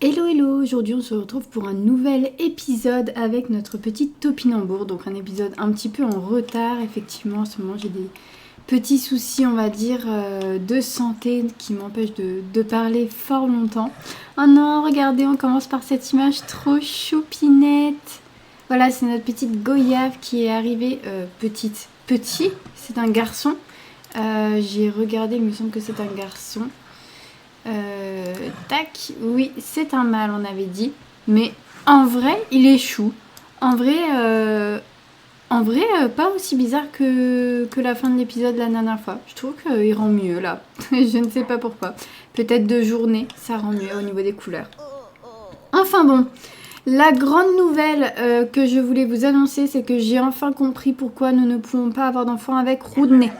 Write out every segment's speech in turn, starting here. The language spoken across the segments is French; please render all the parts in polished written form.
Hello hello, aujourd'hui on se retrouve pour un nouvel épisode avec notre petite topinambour, donc un épisode un petit peu en retard, effectivement en ce moment j'ai des petits soucis on va dire de santé qui m'empêchent de parler fort longtemps. Oh non, regardez, on commence par cette image trop choupinette. Voilà, c'est notre petite goyave qui est arrivée, petit, c'est un garçon. J'ai regardé, il me semble que c'est un garçon. Tac, oui, c'est un mâle, on avait dit. Mais en vrai, il est chou. En vrai, pas aussi bizarre que la fin de l'épisode la dernière fois. Je trouve qu'il rend mieux là. Je ne sais pas pourquoi. Peut-être de journée, ça rend mieux au niveau des couleurs. Enfin bon, la grande nouvelle que je voulais vous annoncer, c'est que j'ai enfin compris pourquoi nous ne pouvons pas avoir d'enfant avec Roudney.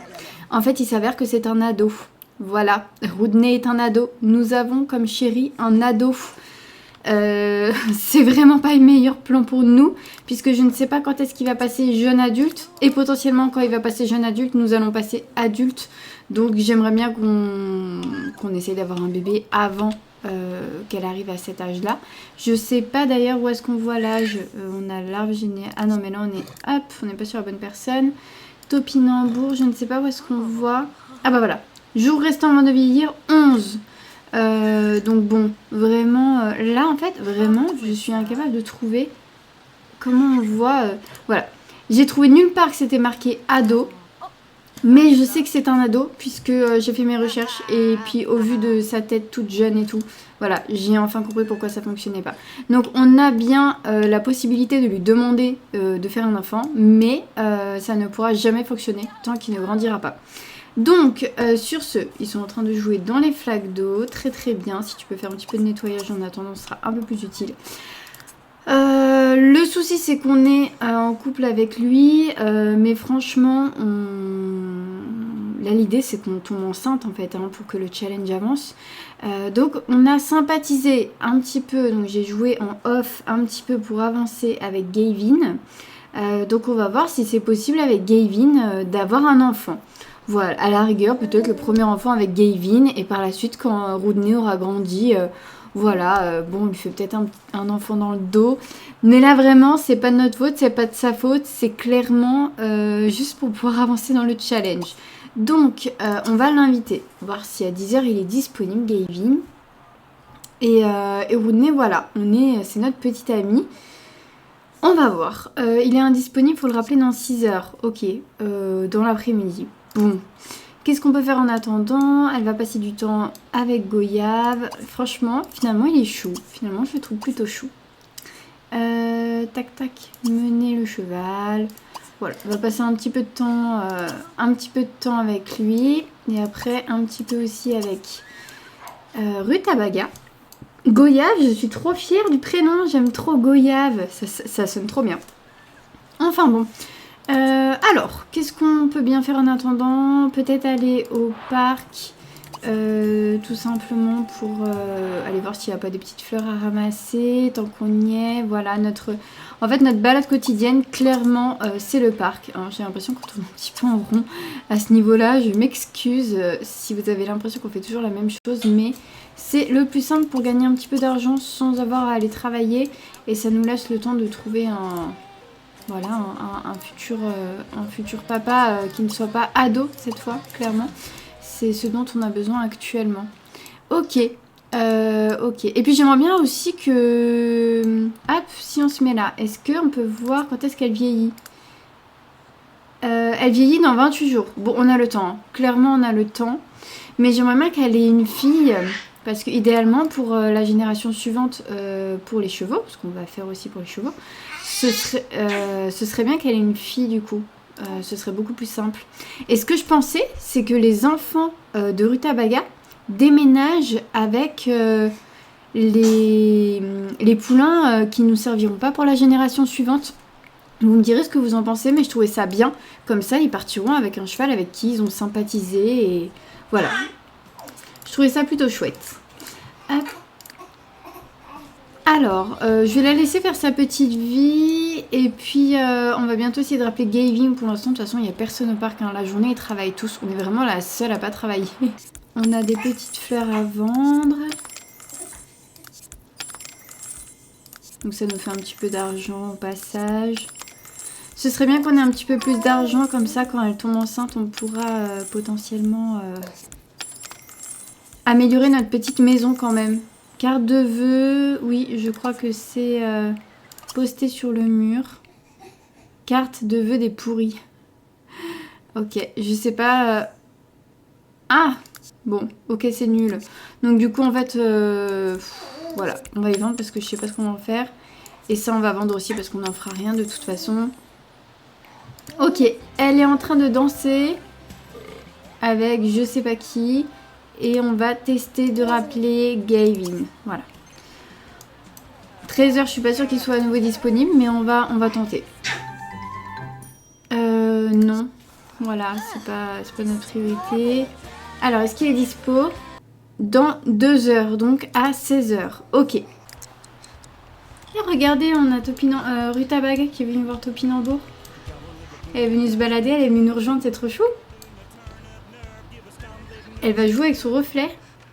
En fait, il s'avère que c'est un ado. Voilà, Roudney est un ado. Nous avons comme chéri un ado. C'est vraiment pas le meilleur plan pour nous, puisque je ne sais pas quand est-ce qu'il va passer jeune adulte, et potentiellement quand il va passer jeune adulte, nous allons passer adulte. Donc j'aimerais bien qu'on essaye d'avoir un bébé avant qu'elle arrive à cet âge-là. Je sais pas d'ailleurs où est-ce qu'on voit l'âge. On a l'arbre généalogique. Ah non, mais là on n'est pas sur la bonne personne. Topinambour, je ne sais pas où est-ce qu'on voit. Ah bah voilà. Jour restant avant de vieillir, 11. Donc bon, vraiment, là en fait, vraiment, je suis incapable de trouver comment on voit. Voilà. J'ai trouvé nulle part que c'était marqué ado. Mais je sais que c'est un ado, puisque j'ai fait mes recherches. Et puis au vu de sa tête toute jeune et tout, voilà, j'ai enfin compris pourquoi ça fonctionnait pas. Donc on a bien la possibilité de lui demander de faire un enfant. Mais ça ne pourra jamais fonctionner tant qu'il ne grandira pas. Donc, sur ce, ils sont en train de jouer dans les flaques d'eau. Très très bien. Si tu peux faire un petit peu de nettoyage en attendant, ce sera un peu plus utile. Le souci, c'est qu'on est en couple avec lui. Mais franchement, là, l'idée, c'est qu'on tombe enceinte, en fait, hein, pour que le challenge avance. Donc, on a sympathisé un petit peu. Donc, j'ai joué en off un petit peu pour avancer avec Gavin. Donc, on va voir si c'est possible avec Gavin d'avoir un enfant. Voilà, à la rigueur, peut-être le premier enfant avec Gavin, et par la suite, quand Roudney aura grandi, voilà, bon, on lui fait peut-être un enfant dans le dos. Mais là, vraiment, c'est pas de notre faute, c'est pas de sa faute, c'est clairement juste pour pouvoir avancer dans le challenge. Donc, on va l'inviter, voir si à 10h il est disponible, Gavin. Et Roudney, voilà, c'est notre petit ami. On va voir. Il est indisponible, faut le rappeler, dans 6h. Ok, dans l'après-midi. Bon, qu'est-ce qu'on peut faire en attendant? Elle va passer du temps avec Goyave. Franchement, finalement, il est chou. Finalement, je le trouve plutôt chou. Tac, tac, mener le cheval. Voilà, on va passer un petit peu de temps avec lui. Et après, un petit peu aussi avec Rutabaga. Goyave, je suis trop fière du prénom. J'aime trop Goyave. Ça sonne trop bien. Enfin bon. Alors, qu'est-ce qu'on peut bien faire en attendant? Peut-être aller au parc, tout simplement pour aller voir s'il n'y a pas des petites fleurs à ramasser, tant qu'on y est. Voilà, en fait, notre balade quotidienne, clairement, c'est le parc. Hein, j'ai l'impression qu'on tourne un petit peu en rond à ce niveau-là. Je m'excuse si vous avez l'impression qu'on fait toujours la même chose, mais c'est le plus simple pour gagner un petit peu d'argent sans avoir à aller travailler. Et ça nous laisse le temps de trouver voilà, un futur papa qui ne soit pas ado cette fois, clairement. C'est ce dont on a besoin actuellement. Ok, ok. Et puis j'aimerais bien aussi que... Hop, si on se met là, est-ce qu'on peut voir quand est-ce qu'elle vieillit? Elle vieillit dans 28 jours. Bon, on a le temps, hein. Clairement on a le temps. Mais j'aimerais bien qu'elle ait une fille... Parce que idéalement pour la génération suivante, pour les chevaux, parce qu'on va faire aussi pour les chevaux, ce serait bien qu'elle ait une fille du coup. Ce serait beaucoup plus simple. Et ce que je pensais, c'est que les enfants de Rutabaga déménagent avec les poulains qui ne nous serviront pas pour la génération suivante. Vous me direz ce que vous en pensez, mais je trouvais ça bien. Comme ça, ils partiront avec un cheval avec qui ils ont sympathisé. Et voilà. Je trouvais ça plutôt chouette. Hop. Alors, je vais la laisser faire sa petite vie. Et puis, on va bientôt essayer de rappeler Gavin. Pour l'instant, de toute façon, il n'y a personne au parc. Hein. La journée, ils travaillent tous. On est vraiment la seule à pas travailler. On a des petites fleurs à vendre. Donc ça nous fait un petit peu d'argent au passage. Ce serait bien qu'on ait un petit peu plus d'argent, comme ça quand elle tombe enceinte, on pourra potentiellement améliorer notre petite maison quand même. Carte de vœux, oui, je crois que c'est posté sur le mur. Carte de vœux des pourris. Ok, je sais pas... Ah! Bon, ok, c'est nul. Donc du coup, en fait, voilà, on va y vendre parce que je sais pas ce qu'on va en faire. Et ça, on va vendre aussi parce qu'on n'en fera rien de toute façon. Ok, elle est en train de danser avec je sais pas qui. Et on va tester de rappeler Gavin. Voilà. 13h, je suis pas sûre qu'il soit à nouveau disponible, mais on va tenter. Non. Voilà, c'est pas notre priorité. Alors, est-ce qu'il est dispo? Dans 2 heures, donc à 16h. Ok. Et regardez, on a Rutabaga qui est venue voir Topinambour. Elle est venue se balader, elle est venue nous rejoindre, c'est trop chou. Elle va jouer avec son reflet.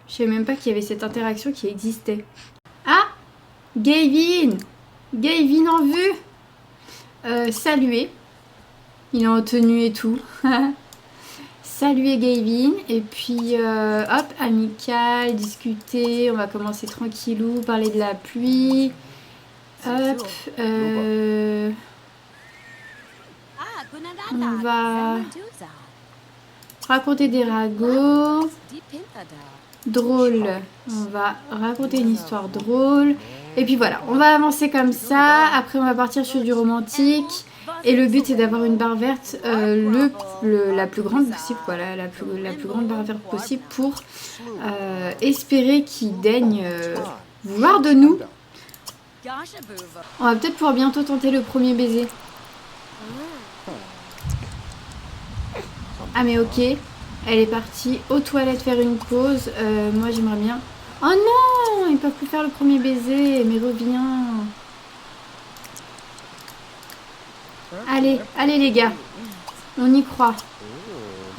Je savais même pas qu'il y avait cette interaction qui existait. Ah! Gavin! Gavin en vue! Saluer. Il est en tenue et tout. Saluer Gavin. Et puis, hop, amical, discuter. On va commencer tranquillou, parler de la pluie. Hop. On va raconter des ragots. Drôle. On va raconter une histoire drôle. Et puis voilà, on va avancer comme ça. Après, on va partir sur du romantique. Et le but, c'est d'avoir une barre verte la plus grande possible. Voilà, la plus grande barre verte possible pour espérer qu'il daigne vouloir de nous. On va peut-être pouvoir bientôt tenter le premier baiser. Ah mais ok, elle est partie aux toilettes faire une pause. Moi j'aimerais bien... Oh non, ils peuvent plus faire le premier baiser, mais reviens. Allez, allez les gars, on y croit.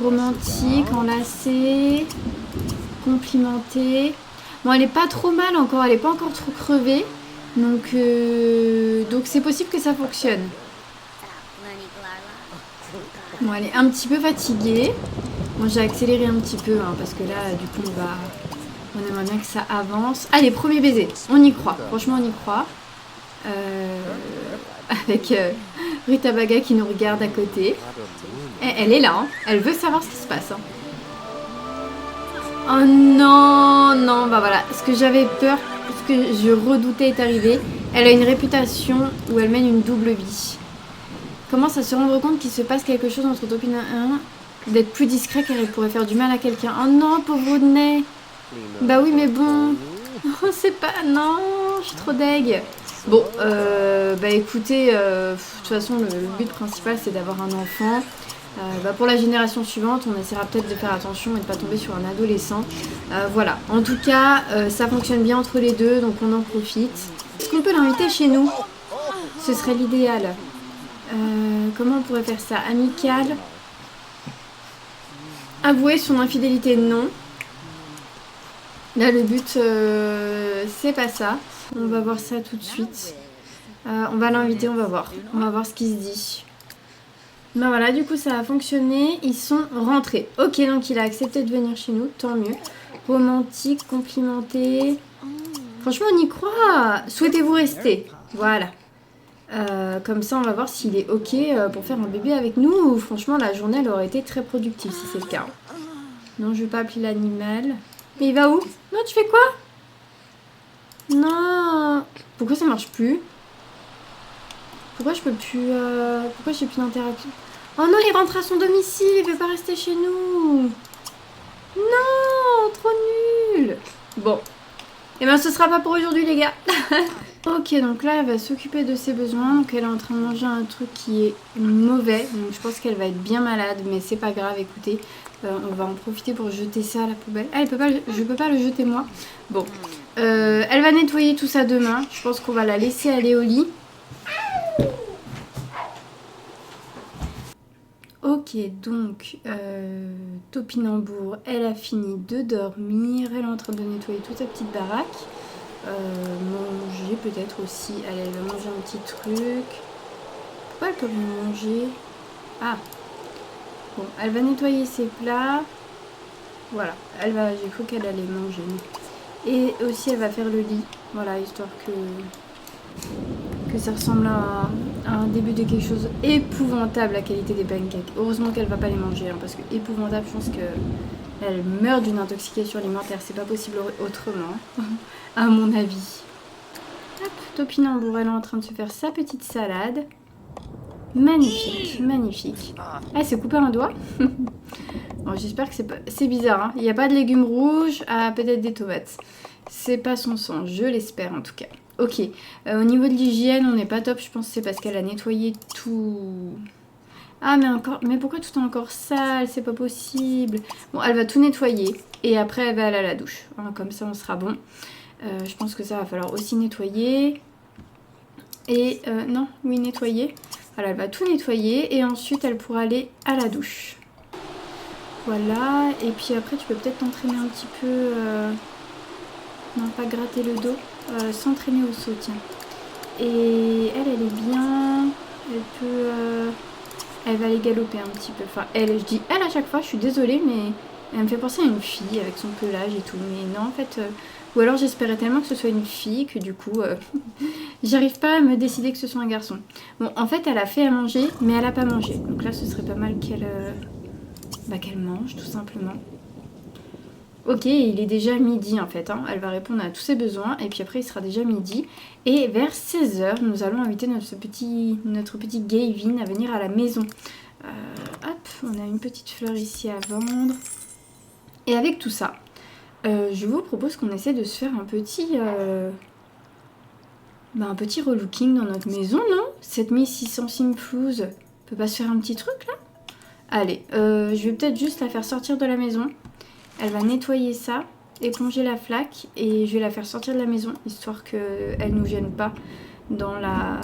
Romantique, enlacé, complimenté. Bon, elle est pas trop mal encore, elle est pas encore trop crevée. Donc c'est possible que ça fonctionne. Bon, elle est un petit peu fatiguée. Bon, j'ai accéléré un petit peu, hein, parce que là, du coup, on aimerait bien que ça avance. Allez, premier baiser, on y croit. Franchement, on y croit. Avec Rutabaga qui nous regarde à côté. Et elle est là, hein. Elle veut savoir ce qui se passe. Hein. Oh non, non, bah voilà. Ce que j'avais peur, ce que je redoutais est arrivé. Elle a une réputation où elle mène une double vie. Commence à se rendre compte qu'il se passe quelque chose entre Topin et d'être plus discret car elle pourrait faire du mal à quelqu'un. Oh non, pauvre Rodney. Bah oui, mais bon. Oh, c'est pas... Non, je suis trop deg. Bon, bah écoutez, de toute façon, le but principal, c'est d'avoir un enfant. Pour la génération suivante, on essaiera peut-être de faire attention et de ne pas tomber sur un adolescent. Voilà, en tout cas, ça fonctionne bien entre les deux, donc on en profite. Est-ce qu'on peut l'inviter chez nous? Ce serait l'idéal. Comment on pourrait faire ça? Amical. Avouer son infidélité, non. Là, le but, c'est pas ça. On va voir ça tout de suite. On va l'inviter, on va voir. On va voir ce qui se dit. Ben voilà, du coup, ça a fonctionné. Ils sont rentrés. Ok, donc il a accepté de venir chez nous, tant mieux. Romantique, complimenté. Franchement, on y croit. Souhaitez-vous rester? Voilà. Comme ça, on va voir s'il est ok pour faire un bébé avec nous. Ou franchement, la journée, elle aurait été très productive si c'est le cas. Non, je vais pas appeler l'animal. Mais il va où? Non, tu fais quoi? Non. Pourquoi ça marche plus? Pourquoi je peux plus... Pourquoi j'ai plus d'interaction? Oh non, il rentre à son domicile, il veut pas rester chez nous. Non, trop nul. Bon. Et ben ce sera pas pour aujourd'hui les gars. Ok, donc là elle va s'occuper de ses besoins. Donc elle est en train de manger un truc qui est mauvais. Donc je pense qu'elle va être bien malade, mais c'est pas grave, écoutez. On va en profiter pour jeter ça à la poubelle. Ah, je peux pas le jeter moi. Bon. Elle va nettoyer tout ça demain. Je pense qu'on va la laisser aller au lit. Ok, donc Topinambour, elle a fini de dormir. Elle est en train de nettoyer toute sa petite baraque. Manger peut-être aussi. Allez, elle va manger un petit truc. Pourquoi elle peut rien manger? Ah, bon, elle va nettoyer ses plats. Voilà, j'ai cru qu'elle allait manger. Et aussi, elle va faire le lit. Voilà, histoire que ça ressemble à un début de quelque chose épouvantable, la qualité des pancakes. Heureusement qu'elle va pas les manger, hein, parce que épouvantable, je pense qu'elle meurt d'une intoxication alimentaire. C'est pas possible autrement, à mon avis. Hop, Topinambour, elle est en train de se faire sa petite salade. Magnifique, magnifique. Elle s'est coupé un doigt. Bon, j'espère que c'est bizarre, hein. Il n'y a pas de légumes rouges, peut-être des tomates. C'est pas son sang, je l'espère en tout cas. Ok, au niveau de l'hygiène, on n'est pas top, je pense que c'est parce qu'elle a nettoyé tout. Ah mais pourquoi tout est encore sale? C'est pas possible. Bon, elle va tout nettoyer et après elle va aller à la douche. Hein, comme ça on sera bon. Je pense que ça va falloir aussi nettoyer. Et non, oui, nettoyer. Voilà, elle va tout nettoyer et ensuite elle pourra aller à la douche. Voilà, et puis après tu peux peut-être t'entraîner un petit peu, non pas gratter le dos, s'entraîner au saut, tiens. Et elle est bien, elle va aller galoper un petit peu. Enfin, je dis elle à chaque fois, je suis désolée, mais elle me fait penser à une fille avec son pelage et tout. Mais non, en fait, ou alors j'espérais tellement que ce soit une fille que du coup, j'arrive pas à me décider que ce soit un garçon. Bon, en fait, elle a fait à manger, mais elle a pas mangé. Donc là, ce serait pas mal qu'elle mange, tout simplement. Ok, il est déjà midi en fait, hein. Elle va répondre à tous ses besoins et puis après il sera déjà midi. Et vers 16 h, nous allons inviter notre petit Gavin à venir à la maison. Hop, on a une petite fleur ici à vendre. Et avec tout ça, je vous propose qu'on essaie de se faire un petit relooking dans notre maison, non? 7600 Simflouz, peut pas se faire un petit truc là? Allez, je vais peut-être juste la faire sortir de la maison. Elle va nettoyer ça, éponger la flaque et je vais la faire sortir de la maison, histoire qu'elle ne nous gêne pas dans la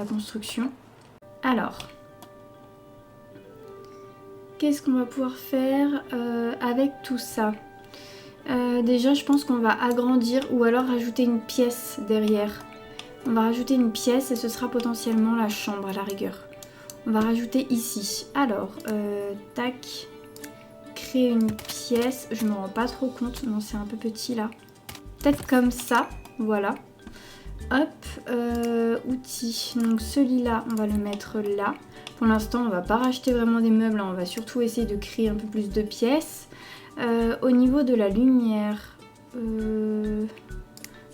construction. Alors, qu'est-ce qu'on va pouvoir faire avec tout ça? Déjà, je pense qu'on va agrandir ou alors rajouter une pièce derrière. On va rajouter une pièce et ce sera potentiellement la chambre à la rigueur. On va rajouter ici. Alors, tac... créer une pièce, je me rends pas trop compte, non c'est un peu petit là. Peut-être comme ça, voilà. Hop, outils, donc ce lit là, on va le mettre là. Pour l'instant on va pas racheter vraiment des meubles, hein. On va surtout essayer de créer un peu plus de pièces. Au niveau de la lumière,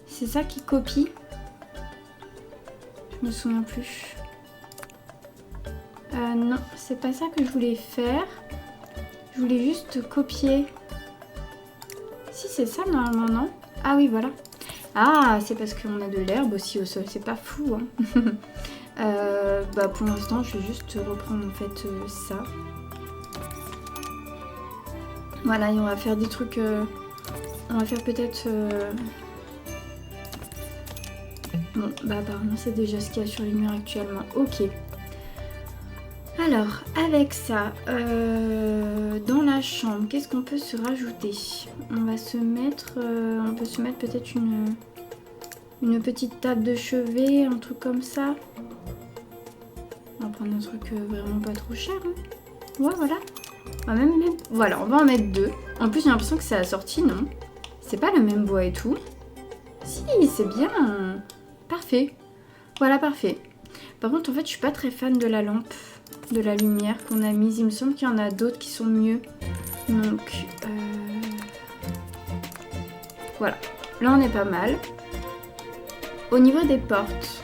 c'est ça qui copie? Je me souviens plus. Non, c'est pas ça que je voulais faire. Je voulais juste copier. Si, c'est ça normalement, non? Ah oui, voilà. Ah, c'est parce qu'on a de l'herbe aussi au sol. C'est pas fou, hein. Pour l'instant, je vais juste reprendre en fait ça. Voilà, et on va faire des trucs... on va faire peut-être... Bon, apparemment, c'est déjà ce qu'il y a sur les murs actuellement. Ok. Alors, avec ça, dans la chambre, qu'est-ce qu'on peut se rajouter? On peut se mettre peut-être une petite table de chevet, un truc comme ça. On va prendre un truc vraiment pas trop cher, hein. Ouais, voilà. Voilà, on va en mettre deux. En plus, j'ai l'impression que c'est assorti, non? C'est pas le même bois et tout. Si, c'est bien. Parfait. Voilà, parfait. Par contre, en fait, je suis pas très fan de la lampe, de la lumière qu'on a mise. Il me semble qu'il y en a d'autres qui sont mieux. Donc, voilà. Là, on est pas mal. Au niveau des portes,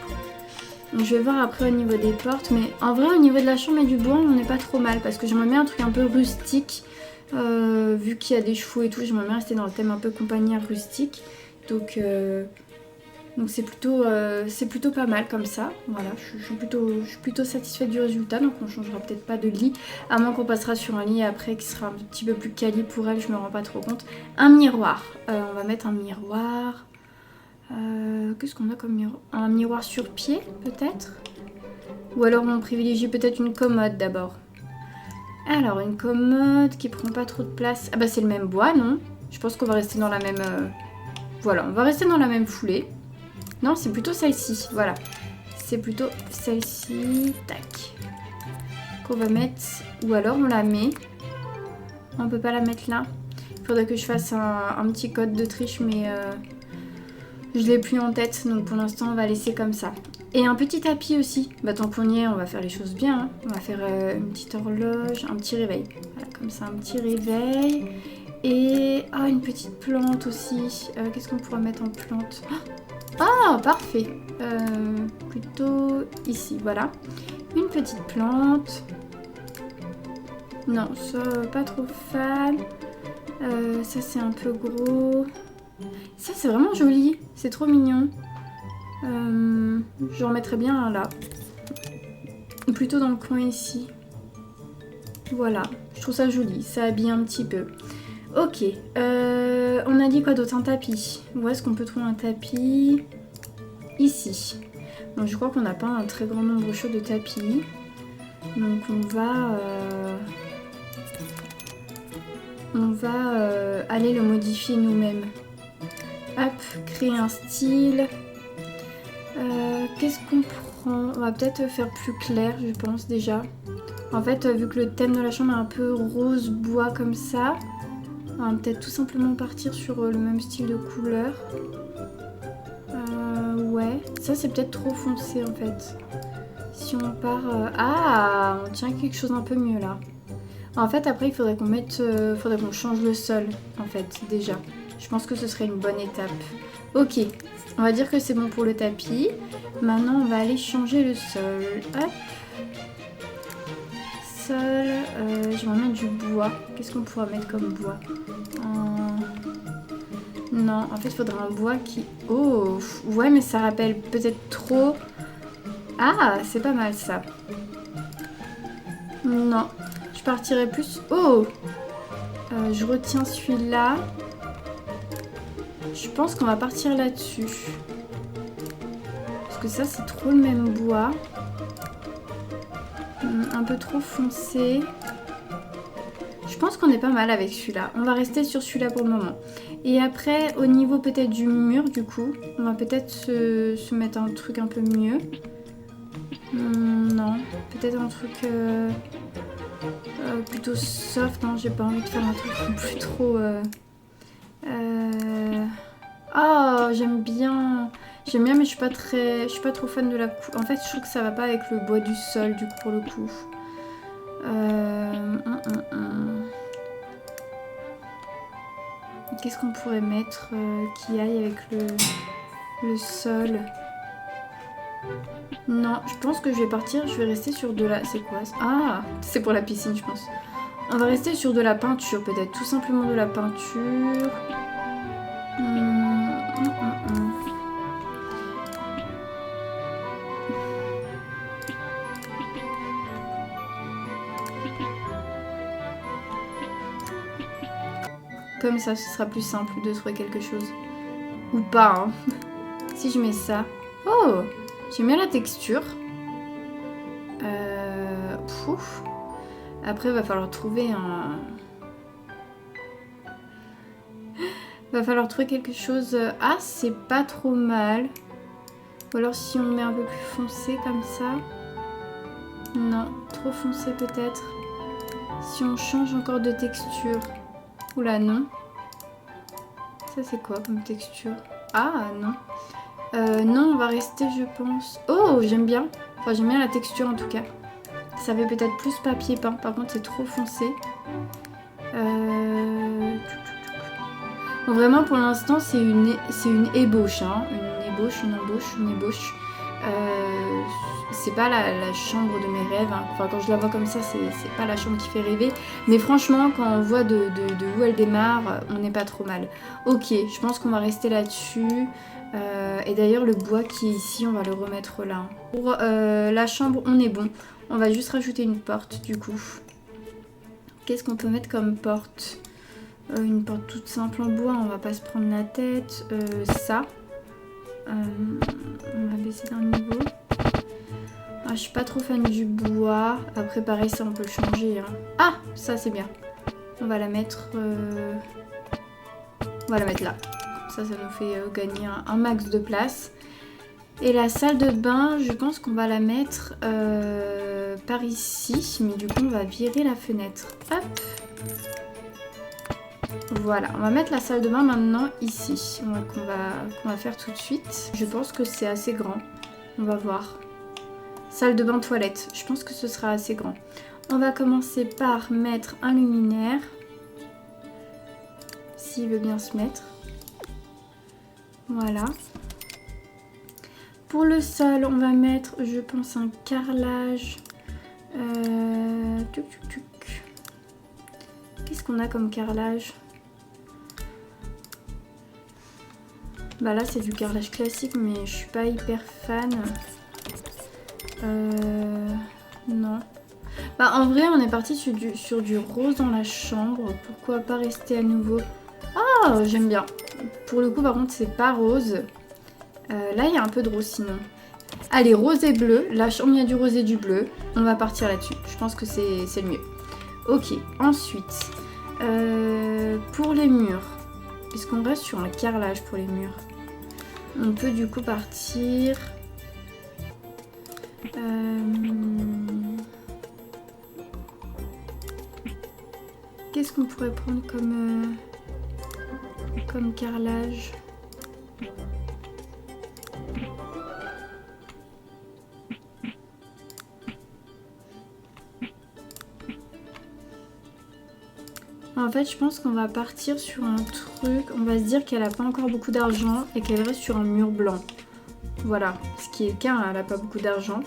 je vais voir après au niveau des portes. Mais en vrai, au niveau de la chambre et du bois, on n'est pas trop mal. Parce que j'aimerais bien un truc un peu rustique. Vu qu'il y a des chevaux et tout, j'aimerais bien rester dans le thème un peu compagnie rustique. Donc c'est plutôt pas mal comme ça. Voilà, je suis plutôt satisfaite du résultat. Donc on changera peut-être pas de lit, à moins qu'on passera sur un lit après qui sera un petit peu plus quali pour elle, je me rends pas trop compte. Un miroir, on va mettre un miroir. Qu'est-ce qu'on a comme miroir? Un miroir sur pied peut-être? Ou alors on privilégie peut-être une commode d'abord. Alors une commode qui prend pas trop de place. Ah bah c'est le même bois, non? Je pense qu'on va rester dans la même... Voilà, on va rester dans la même foulée. Non, c'est plutôt celle-ci, voilà. C'est plutôt celle-ci, tac. Qu'on va mettre, ou alors on la met. On peut pas la mettre là. Il faudrait que je fasse un petit code de triche, mais je l'ai plus en tête. Donc pour l'instant, on va laisser comme ça. Et un petit tapis aussi. Bah tant qu'on y est, on va faire les choses bien. Hein. On va faire une petite horloge, un petit réveil. Voilà, comme ça, un petit réveil. Et une petite plante aussi. Qu'est-ce qu'on pourra mettre en plante? Ah, parfait. Plutôt ici, voilà. Une petite plante. Non, ça, pas trop fan. Ça, c'est un peu gros. Ça, c'est vraiment joli. C'est trop mignon. Je remettrais bien un là. Plutôt dans le coin ici. Voilà. Je trouve ça joli. Ça habille un petit peu. Ok. On a dit quoi d'autre? Un tapis. Où est-ce qu'on peut trouver un tapis? Ici. Donc, je crois qu'on n'a pas un très grand nombre de tapis. Donc on va aller le modifier nous-mêmes. Hop, créer un style. Qu'est-ce qu'on prend? On va peut-être faire plus clair, je pense déjà. En fait, vu que le thème de la chambre est un peu rose bois comme ça, on va peut-être tout simplement partir sur le même style de couleur. Ouais, ça c'est peut-être trop foncé en fait. Si on part... on tient quelque chose un peu mieux là. En fait, après, il faudrait qu'on mette... faudrait qu'on change le sol, en fait, déjà. Je pense que ce serait une bonne étape. Ok, on va dire que c'est bon pour le tapis. Maintenant, on va aller changer le sol. Hop. Sol, je vais en mettre du bois. Qu'est-ce qu'on pourra mettre comme bois? Non, en fait, il faudrait un bois qui... Oh, ouais, mais ça rappelle peut-être trop... Ah, c'est pas mal ça. Non, je partirais plus... Oh, je retiens celui-là. Je pense qu'on va partir là-dessus. Parce que ça, c'est trop le même bois. Un peu trop foncé. Je pense qu'on est pas mal avec celui-là. On va rester sur celui-là pour le moment. Et après, au niveau peut-être du mur, du coup, on va peut-être se mettre un truc un peu mieux. Non, peut-être un truc plutôt soft. Non, j'ai pas envie de faire un truc plus trop... Oh, j'aime bien. J'aime bien, mais je suis pas trop fan de la couleur. En fait, je trouve que ça va pas avec le bois du sol, du coup, pour le coup. Qu'est-ce qu'on pourrait mettre qui aille avec le sol? Non, je pense que je vais partir, je vais rester sur de la... C'est quoi? Ah, c'est pour la piscine, je pense. On va rester sur de la peinture, peut-être. Tout simplement de la peinture. Comme ça, ce sera plus simple de trouver quelque chose. Ou pas, hein. Si je mets ça... Oh, j'aime bien la texture. Pouf. Après, il va falloir trouver un... Va falloir trouver quelque chose... Ah, c'est pas trop mal. Ou alors si on met un peu plus foncé comme ça. Non, trop foncé peut-être. Si on change encore de texture. Oula, non. Ça, c'est quoi comme texture? Ah, non. Non, on va rester, je pense... Oh, j'aime bien. Enfin, j'aime bien la texture, en tout cas. Ça fait peut-être plus papier peint. Par contre, c'est trop foncé. Bon, vraiment, pour l'instant, c'est une ébauche. Hein. Une embauche. C'est pas la chambre de mes rêves. Hein. Enfin, quand je la vois comme ça, c'est pas la chambre qui fait rêver. Mais franchement, quand on voit de où elle démarre, on n'est pas trop mal. Ok, je pense qu'on va rester là-dessus. Et d'ailleurs, le bois qui est ici, on va le remettre là. Pour la chambre, on est bon. On va juste rajouter une porte, du coup. Qu'est-ce qu'on peut mettre comme porte? Une porte toute simple en bois, on va pas se prendre la tête. Ça. On va baisser d'un niveau. Ah, je suis pas trop fan du bois. Après, pareil, ça, on peut le changer. Hein. Ah, ça, c'est bien. On va la mettre... On va la mettre là. ça nous fait gagner un max de place. Et la salle de bain, je pense qu'on va la mettre par ici, mais du coup on va virer la fenêtre. Hop. Voilà, on va mettre la salle de bain maintenant ici, qu'on va faire tout de suite. Je pense que c'est assez grand, on va voir. Salle de bain toilette, je pense que ce sera assez grand. On va commencer par mettre un luminaire, s'il veut bien se mettre. Voilà. Pour le sol, on va mettre, je pense, un carrelage. Qu'est-ce qu'on a comme carrelage? Bah là, c'est du carrelage classique, mais je suis pas hyper fan. Non. Bah en vrai, on est parti sur du rose dans la chambre. Pourquoi pas rester à nouveau? Ah, j'aime bien. Pour le coup, par contre, c'est pas rose. Là, il y a un peu de rose sinon. Allez, rose et bleu. La chambre, il y a du rose et du bleu. On va partir là-dessus. Je pense que c'est le mieux. Ok, ensuite, pour les murs, puisqu'on reste sur un carrelage pour les murs, on peut du coup partir... Qu'est-ce qu'on pourrait prendre comme carrelage? En fait, je pense qu'on va partir sur un truc. On va se dire qu'elle n'a pas encore beaucoup d'argent et qu'elle reste sur un mur blanc. Voilà, ce qui est le cas, hein, elle n'a pas beaucoup d'argent.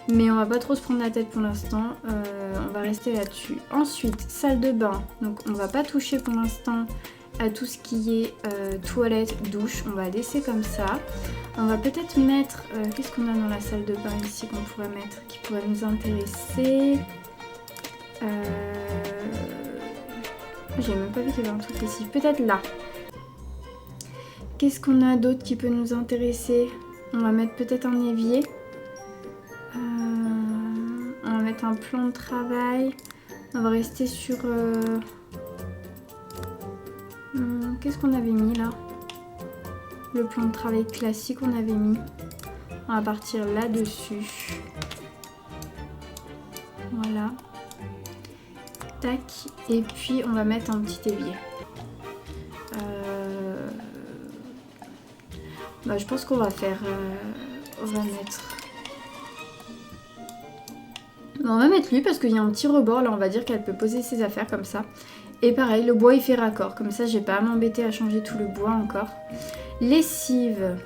Mais on va pas trop se prendre la tête pour l'instant. On va rester là-dessus. Ensuite, salle de bain. Donc on va pas toucher pour l'instant à tout ce qui est toilette, douche. On va laisser comme ça. On va peut-être mettre... qu'est-ce qu'on a dans la salle de bain ici qu'on pourrait mettre, qui pourrait nous intéresser? J'ai même pas vu qu'il y avait un truc ici. Peut-être là. Qu'est-ce qu'on a d'autre qui peut nous intéresser? On va mettre peut-être un évier. On va mettre un plan de travail. On va rester sur... qu'est-ce qu'on avait mis là? Le plan de travail classique on avait mis. On va partir là-dessus. Voilà. Tac. Et puis on va mettre un petit évier. Bah, je pense qu'on va faire... on va mettre... On va mettre lui parce qu'il y a un petit rebord. Là, on va dire qu'elle peut poser ses affaires comme ça. Et pareil, le bois, il fait raccord. Comme ça, j'ai pas à m'embêter à changer tout le bois encore. Lessive.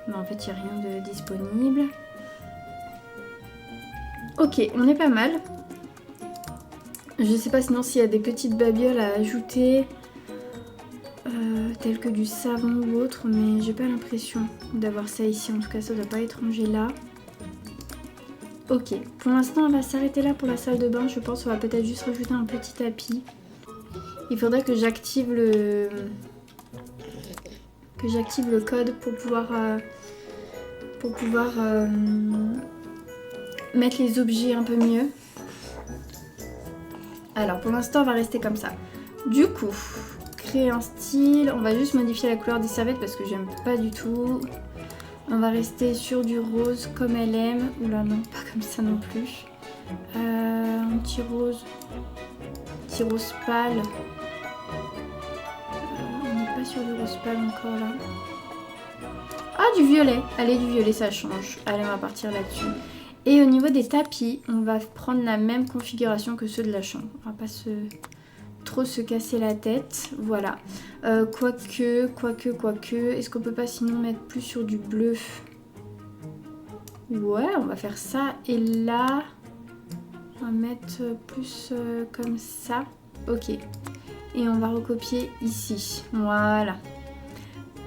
Non, en fait, il n'y a rien de disponible. Ok, on est pas mal. Je sais pas sinon s'il y a des petites babioles à ajouter. Telles que du savon ou autre. Mais j'ai pas l'impression d'avoir ça ici. En tout cas, ça doit pas être rangé là. Ok, pour l'instant on va s'arrêter là pour la salle de bain, je pense. On va peut-être juste rajouter un petit tapis. Il faudrait que j'active le code pour pouvoir mettre les objets un peu mieux. Alors pour l'instant on va rester comme ça. Du coup, créer un style, on va juste modifier la couleur des serviettes parce que j'aime pas du tout. On va rester sur du rose comme elle aime. Oula non, pas comme ça non plus. Un petit rose pâle. On n'est pas sur du rose pâle encore là. Ah, du violet. Allez, du violet, ça change. Allez, on va partir là-dessus. Et au niveau des tapis, on va prendre la même configuration que ceux de la chambre. On va pas trop se casser la tête. Voilà. Quoique. Est-ce qu'on peut pas sinon mettre plus sur du bleu? Ouais, on va faire ça. Et là, on va mettre plus comme ça. Ok. Et on va recopier ici. Voilà.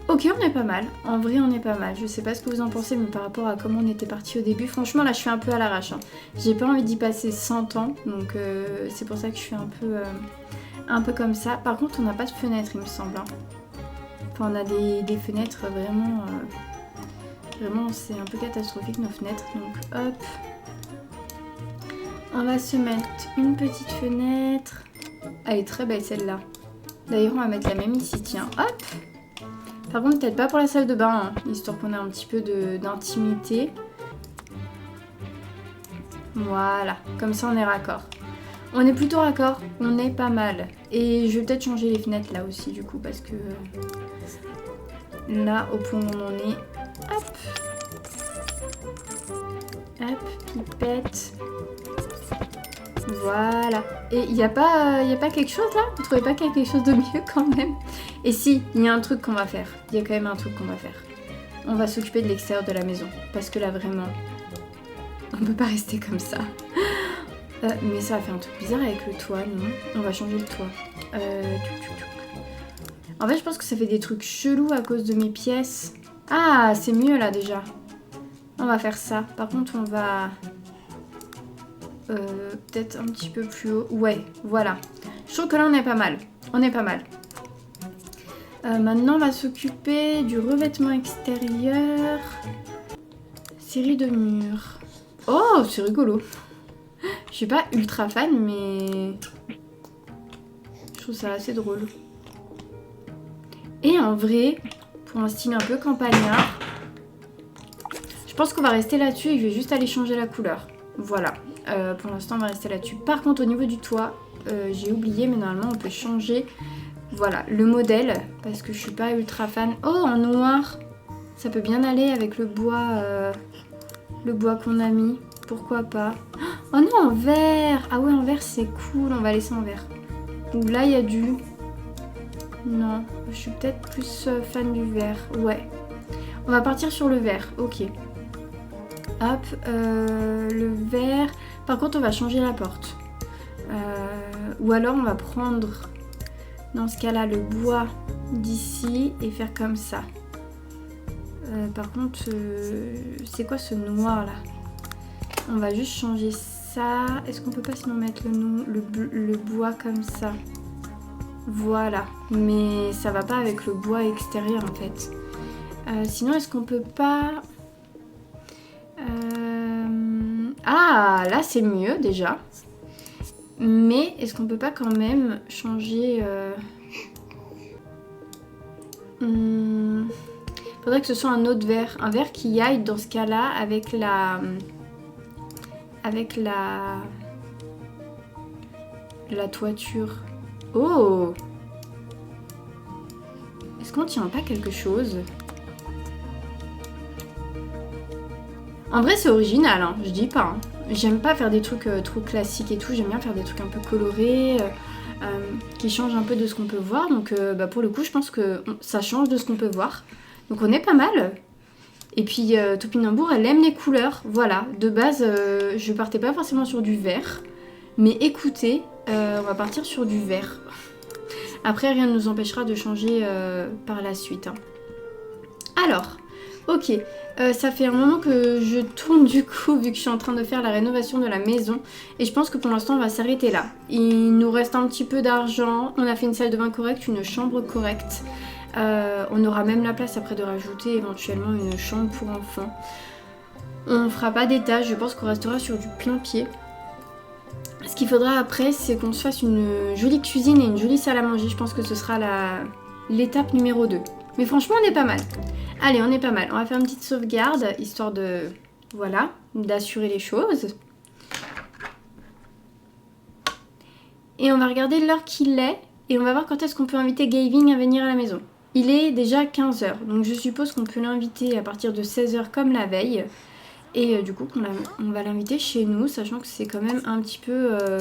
Ok, on est pas mal. En vrai, on est pas mal. Je sais pas ce que vous en pensez, mais par rapport à comment on était parti au début, franchement, là, je suis un peu à l'arrache. Hein. J'ai pas envie d'y passer 100 ans. Donc, c'est pour ça que je suis un peu comme ça. Par contre, on n'a pas de fenêtre, il me semble. Hein. Enfin, on a des fenêtres vraiment... vraiment, c'est un peu catastrophique, nos fenêtres. Donc, hop. On va se mettre une petite fenêtre. Elle est très belle, celle-là. D'ailleurs, on va mettre la même ici, tiens. Hop. Par contre, peut-être pas pour la salle de bain, hein, histoire qu'on ait un petit peu d'intimité. Voilà, comme ça on est raccord. On est plutôt raccord, on est pas mal. Et je vais peut-être changer les fenêtres là aussi du coup, parce que là, au point où on en est, hop, hop, pipette. Voilà. Et il n'y a pas quelque chose là? Vous trouvez pas qu'il y a quelque chose de mieux quand même? Et si, il y a un truc qu'on va faire. Il y a quand même un truc qu'on va faire. On va s'occuper de l'extérieur de la maison. Parce que là vraiment, on peut pas rester comme ça. Mais ça va faire un truc bizarre avec le toit, non? On va changer le toit. En fait, je pense que ça fait des trucs chelous à cause de mes pièces. Ah, c'est mieux là déjà. On va faire ça. Par contre, on va... peut-être un petit peu plus haut. Ouais, voilà. Je trouve que là, on est pas mal. On est pas mal. Maintenant, on va s'occuper du revêtement extérieur. Série de murs. Oh, c'est rigolo. Je suis pas ultra fan, mais... je trouve ça assez drôle. Et en vrai, pour un style un peu campagnard, je pense qu'on va rester là-dessus et je vais juste aller changer la couleur. Voilà. Pour l'instant, on va rester là-dessus. Par contre, au niveau du toit, j'ai oublié, mais normalement, on peut changer... voilà, le modèle, parce que je suis pas ultra fan. Oh, en noir, ça peut bien aller avec le bois qu'on a mis. Pourquoi pas? Oh non, en vert. Ah ouais, en vert, c'est cool. On va laisser en vert. Ou là, il y a du... non, je suis peut-être plus fan du vert. Ouais. On va partir sur le vert. Ok. Hop, le vert. Par contre, on va changer la porte. Ou alors, on va prendre... dans ce cas-là, le bois d'ici et faire comme ça. Par contre, c'est quoi ce noir là? On va juste changer ça. Est-ce qu'on peut pas sinon mettre le bois comme ça? Voilà. Mais ça va pas avec le bois extérieur en fait. Sinon, est-ce qu'on peut pas... ah, là c'est mieux déjà. Mais est-ce qu'on peut pas quand même changer... faudrait que ce soit un autre vert. Un vert qui aille dans ce cas-là avec la... la toiture. Oh! Est-ce qu'on tient pas quelque chose? En vrai, c'est original, hein, je dis pas. Hein. J'aime pas faire des trucs trop classiques et tout. J'aime bien faire des trucs un peu colorés, qui changent un peu de ce qu'on peut voir. Donc, pour le coup, je pense que ça change de ce qu'on peut voir. Donc, on est pas mal. Et puis, Topinambour, elle aime les couleurs. Voilà, de base, je partais pas forcément sur du vert. Mais écoutez, on va partir sur du vert. Après, rien ne nous empêchera de changer par la suite. Hein. Alors, ok. Ça fait un moment que je tourne du coup, vu que je suis en train de faire la rénovation de la maison. Et je pense que pour l'instant, on va s'arrêter là. Il nous reste un petit peu d'argent. On a fait une salle de bain correcte, une chambre correcte. On aura même la place après de rajouter éventuellement une chambre pour enfants. On fera pas d'étage, je pense qu'on restera sur du plein pied. Ce qu'il faudra après, c'est qu'on se fasse une jolie cuisine et une jolie salle à manger. Je pense que ce sera l'étape numéro 2. Mais franchement, on est pas mal. Allez, on est pas mal. On va faire une petite sauvegarde, histoire de... voilà, d'assurer les choses. Et on va regarder l'heure qu'il est. Et on va voir quand est-ce qu'on peut inviter Gavin à venir à la maison. Il est déjà 15h. Donc je suppose qu'on peut l'inviter à partir de 16h comme la veille. Et du coup, on va l'inviter chez nous, sachant que c'est quand même un petit peu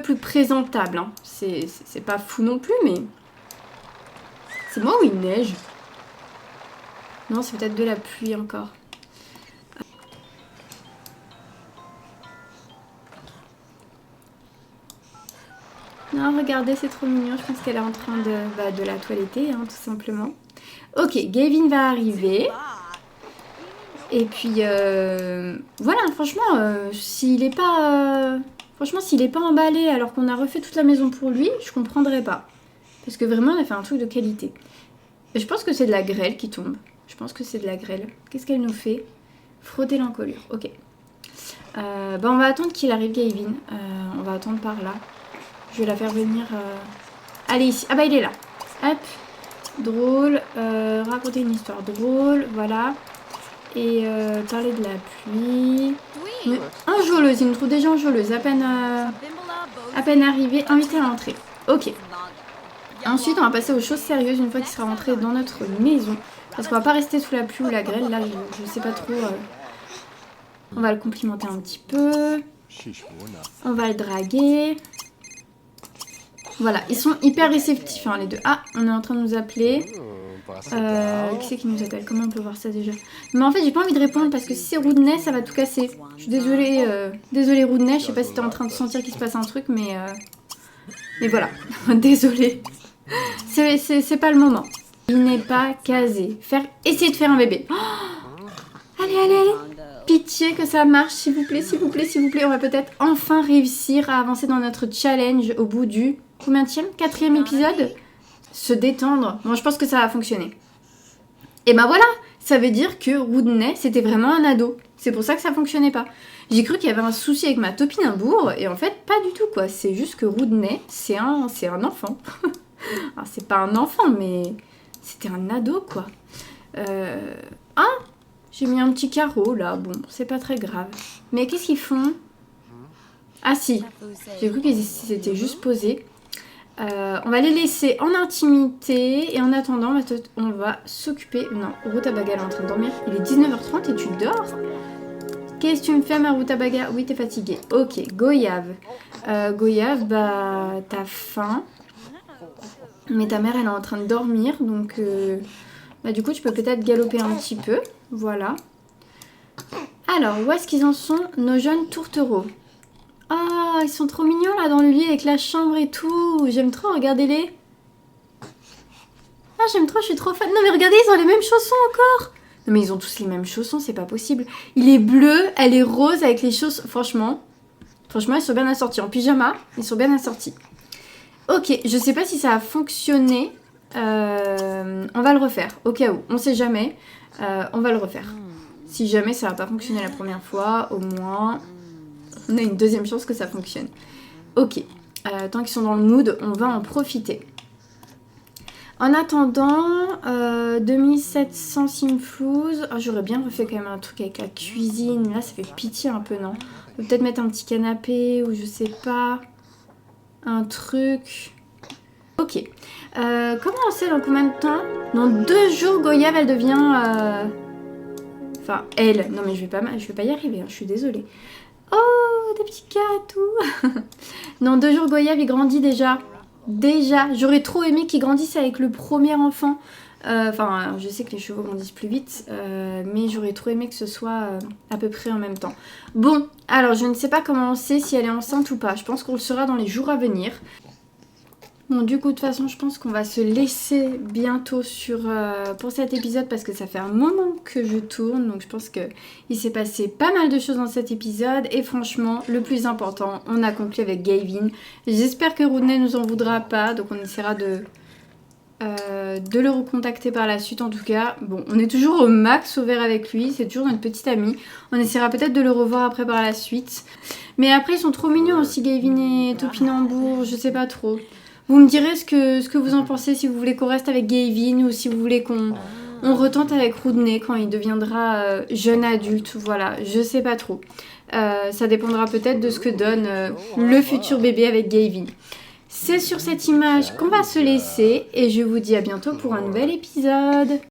plus présentable. Hein. C'est pas fou non plus, mais... c'est moi ou il neige? Non, c'est peut-être de la pluie encore. Non, regardez, c'est trop mignon. Je pense qu'elle est en train de la toiletter, hein, tout simplement. Ok, Gavin va arriver. Et puis, voilà, franchement, s'il est pas... franchement, s'il est pas emballé alors qu'on a refait toute la maison pour lui, je comprendrais pas. Parce que vraiment, on a fait un truc de qualité. Et je pense que c'est de la grêle qui tombe. Je pense que c'est de la grêle. Qu'est-ce qu'elle nous fait? Frotter l'encolure. Ok. On va attendre qu'il arrive, Gavin. On va attendre par là. Je vais la faire venir... allez, ici. Ah bah, il est là. Hop. drôle, raconter une histoire drôle, voilà. Et parler de la pluie. Mais enjôleuse, il me trouve déjà enjôleuse, à peine arrivée, invitée à entrer. Ok. Ensuite, on va passer aux choses sérieuses une fois qu'il sera rentré dans notre maison. Parce qu'on va pas rester sous la pluie ou la grêle, là je sais pas trop. On va le complimenter un petit peu. On va le draguer. Voilà, ils sont hyper réceptifs hein, les deux. Ah, on est en train de nous appeler. Qui c'est qui nous appelle? Comment on peut voir ça déjà? Mais en fait j'ai pas envie de répondre parce que si c'est Roudney ça va tout casser. Je suis désolée, désolée Roudney, je sais pas si t'es en train de sentir qu'il se passe un truc mais voilà, désolée. C'est pas le moment. Il n'est pas casé. Essayez de faire un bébé. Oh, allez, allez, allez. Pitié que ça marche, s'il vous plaît, s'il vous plaît, s'il vous plaît. On va peut-être enfin réussir à avancer dans notre challenge au bout du... Combienième? 4e épisode? Se détendre. Bon, je pense que ça va fonctionner. Et ben voilà, ça veut dire que Roudney, c'était vraiment un ado. C'est pour ça que ça fonctionnait pas. J'ai cru qu'il y avait un souci avec ma topinambour, et en fait, pas du tout, quoi. C'est juste que Roudney, c'est un enfant. Alors, c'est pas un enfant, mais c'était un ado, quoi. Ah, j'ai mis un petit carreau, là. Bon, c'est pas très grave. Mais qu'est-ce qu'ils font? Ah si, j'ai cru qu'ils s'étaient juste posés. On va les laisser en intimité et en attendant on va s'occuper... Non, Rutabaga elle est en train de dormir. Il est 19h30 et tu dors? Qu'est-ce que tu me fais ma Rutabaga? Oui, t'es fatiguée. Ok, Goyave. Goyave, bah t'as faim. Mais ta mère elle est en train de dormir donc bah, du coup tu peux peut-être galoper un petit peu. Voilà. Alors, où est-ce qu'ils en sont nos jeunes tourtereaux? Ah, ils sont trop mignons là dans le lit avec la chambre et tout. J'aime trop, regardez-les. Ah, j'aime trop, je suis trop fan. Non mais regardez, ils ont les mêmes chaussons encore. Non mais ils ont tous les mêmes chaussons, c'est pas possible. Il est bleu, elle est rose avec les chaussons. Franchement, ils sont bien assortis. En pyjama, ils sont bien assortis. Ok, je sais pas si ça a fonctionné. On va le refaire, au cas où. On sait jamais. On va le refaire. Si jamais ça n'a pas fonctionné la première fois, au moins... On a une deuxième chance que ça fonctionne. Ok. Tant qu'ils sont dans le mood, on va en profiter. En attendant, 2700 simflouz. Oh, j'aurais bien refait quand même un truc avec la cuisine. Là, ça fait pitié un peu, non? On peut peut-être mettre un petit canapé ou je sais pas. Un truc. Ok. Comment on sait dans combien de temps? Dans 2 jours, Goyave, elle devient... Enfin, elle. Non, mais je vais pas y arriver, hein, je suis désolée. Oh, des petits cas et tout. Dans 2 jours, Goyave, il grandit déjà. J'aurais trop aimé qu'il grandisse avec le premier enfant. Enfin, je sais que les chevaux grandissent plus vite, mais j'aurais trop aimé que ce soit à peu près en même temps. Bon, alors je ne sais pas comment on sait si elle est enceinte ou pas. Je pense qu'on le saura dans les jours à venir. Bon, du coup, de toute façon, je pense qu'on va se laisser bientôt pour cet épisode parce que ça fait un moment que je tourne. Donc, je pense qu'il s'est passé pas mal de choses dans cet épisode. Et franchement, le plus important, on a conclu avec Gavin. J'espère que Roudney nous en voudra pas. Donc, on essaiera de le recontacter par la suite. En tout cas, bon, on est toujours au max ouvert avec lui. C'est toujours notre petite amie. On essaiera peut-être de le revoir après par la suite. Mais après, ils sont trop mignons aussi, Gavin et Topinambour. Je sais pas trop. Vous me direz ce que vous en pensez, si vous voulez qu'on reste avec Gavin ou si vous voulez qu'on retente avec Roudney quand il deviendra jeune adulte. Voilà, je sais pas trop. Ça dépendra peut-être de ce que donne le futur bébé avec Gavin. C'est sur cette image qu'on va se laisser et je vous dis à bientôt pour un nouvel épisode.